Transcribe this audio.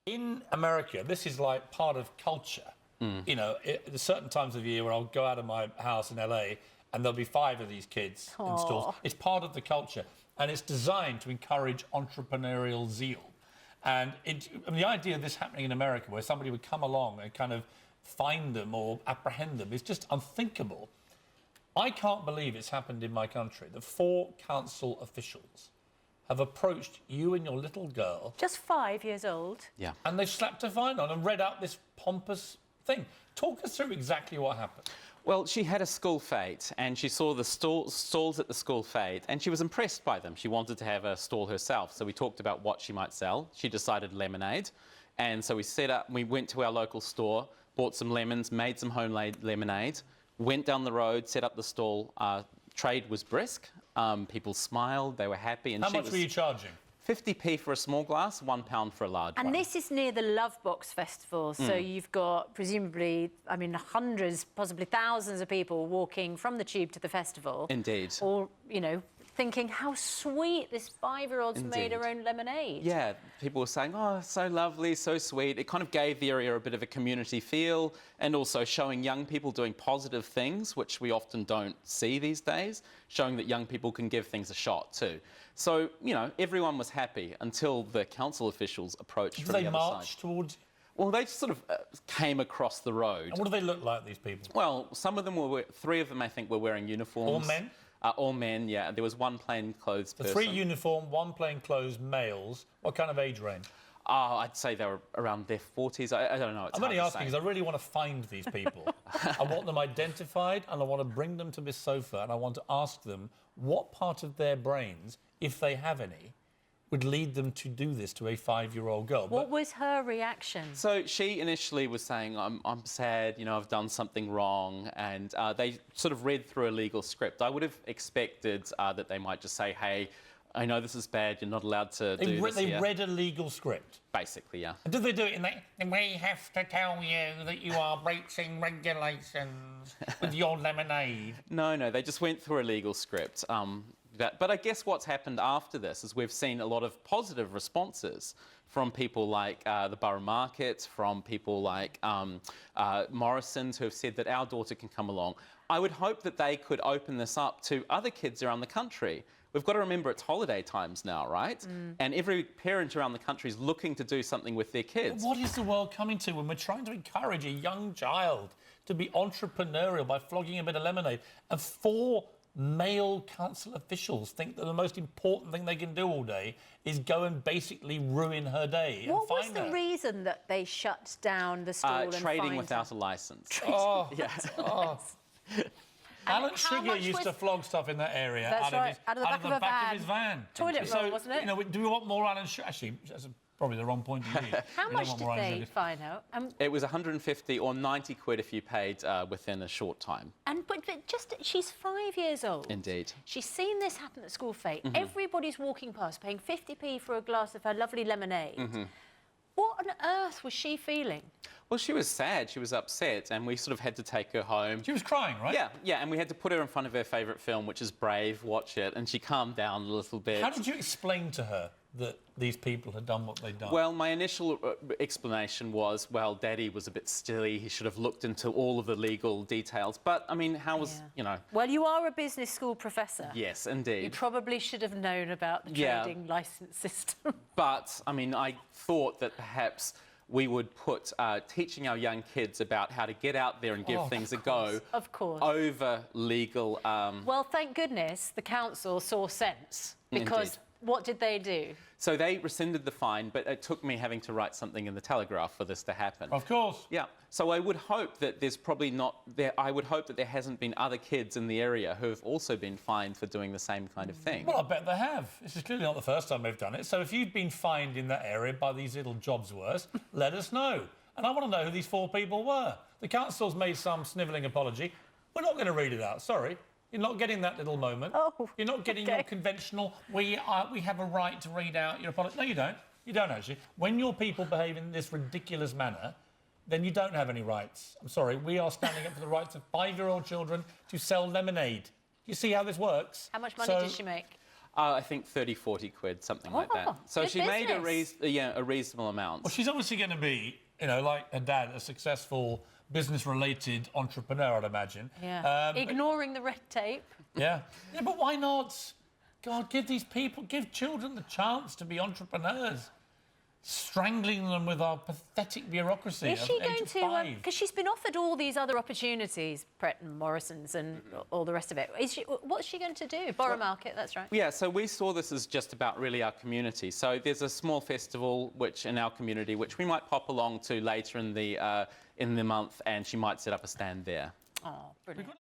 In America, this is like part of culture. You know, there's certain times of year where I'll go out of my house in LA and there'll be 5 of these kids in stores. It's part of the culture, and it's designed to encourage entrepreneurial zeal. And the idea of this happening in America, where somebody would come along and kind of find them or apprehend them, is just unthinkable. I can't believe it's happened in my country. The 4 council officials have approached you and your little girl. Just 5 years old. Yeah. And they've slapped a fine on and read out this pompous thing. Talk us through exactly what happened. Well, she had a school fete and she saw the stalls at the school fete and she was impressed by them. She wanted to have a stall herself, so we talked about what she might sell. She decided lemonade, and so we went to our local store, bought some lemons, made some homemade lemonade, went down the road, set up the stall. Trade was brisk. People smiled, they were happy. And how much were you charging? 50p for a small glass, £1 for a large one. And this is near the Love Box Festival, so you've got, presumably, I mean, hundreds, possibly thousands of people walking from the Tube to the festival. Indeed. Or, you know, thinking how sweet this 5-year-old's made her own lemonade. Yeah, people were saying, oh, so lovely, so sweet. It kind of gave the area a bit of a community feel, and also showing young people doing positive things, which we often don't see these days, showing that young people can give things a shot too. So, you know, everyone was happy until the council officials approached from the other side. Did they march towards? Well, they sort of came across the road. And what do they look like, these people? Well, some of them were, 3 of them, I think, were wearing uniforms. All men? All men, yeah. There was 1 plainclothes person. 3 uniform, 1 plainclothes males. What kind of age range? Oh, I'd say they were around their 40s. I don't know. I'm only asking because I really want to find these people. I want them identified, and I want to bring them to this sofa, and I want to ask them what part of their brains, if they have any, would lead them to do this to a 5-year-old girl. What was her reaction? So she initially was saying, I'm sad, you know, I've done something wrong, and they sort of read through a legal script. I would have expected that they might just say, hey, I know this is bad, you're not allowed to do this They here. read a legal script? Basically, yeah. And did they do it in that, we have to tell you that you are breaching regulations with your lemonade? No, they just went through a legal script. But I guess what's happened after this is we've seen a lot of positive responses from people like the Borough Market, from people like Morrison's, who have said that our daughter can come along. I would hope that they could open this up to other kids around the country. We've got to remember it's holiday times now, right? And every parent around the country is looking to do something with their kids. What is the world coming to when we're trying to encourage a young child to be entrepreneurial by flogging a bit of lemonade? And 4 male council officials think that the most important thing they can do all day is go and basically ruin her day. What was the reason that they shut down the stall and trading without a licence. Oh, yeah. Oh. Alan Sugar used to flog stuff in that area out of the back of his van. Toilet roll, wasn't it? You know, do we want more Alan Sugar? Actually, that's probably the wrong point to use. How much did they find out? It was 150 or 90 quid if you paid within a short time. But just, she's 5 years old. Indeed. She's seen this happen at school fete. Everybody's walking past, paying 50p for a glass of her lovely lemonade. What on earth was she feeling? Well, she was sad, she was upset, and we sort of had to take her home. She was crying, right? Yeah, and we had to put her in front of her favourite film, which is Brave, watch it, and she calmed down a little bit. How did you explain to her that these people had done what they'd done? Well, my initial explanation was, well, Daddy was a bit silly, he should have looked into all of the legal details, but, I mean, how was, you know... Well, you are a business school professor. Yes, indeed. You probably should have known about the trading licence system. But, I mean, I thought that perhaps we would put teaching our young kids about how to get out there and give things a go over legal... Well, thank goodness the council saw sense, because what did they do? So they rescinded the fine, but it took me having to write something in the Telegraph for this to happen. Of course. Yeah. So I would hope that there's probably not... I would hope that there hasn't been other kids in the area who have also been fined for doing the same kind of thing. Well, I bet they have. This is clearly not the first time they've done it. So if you've been fined in that area by these little jobsworths, let us know. And I want to know who these 4 people were. The council's made some snivelling apology. We're not going to read it out, sorry. You're not getting that little moment. Oh, you're not getting your conventional, we have a right to read out your apology. No, you don't. You don't, actually. When your people behave in this ridiculous manner, then you don't have any rights. I'm sorry, we are standing up for the rights of 5-year-old children to sell lemonade. You see how this works? How much money did she make? I think 30, 40 quid, something like that. So good she made a business. reasonable amount. Well, she's obviously going to be, you know, like her dad, a successful business-related entrepreneur, I'd imagine. Yeah. Ignoring the red tape. Yeah. Yeah, but why not? God, give children the chance to be entrepreneurs. Strangling them with our pathetic bureaucracy. Is she going to? Because Because she's been offered all these other opportunities, Pret and Morrison's and all the rest of it. What's she going to do? Borough Market, that's right. Yeah, so we saw this as just about really our community. So there's a small festival in our community which we might pop along to later in the month, and she might set up a stand there. Oh, brilliant.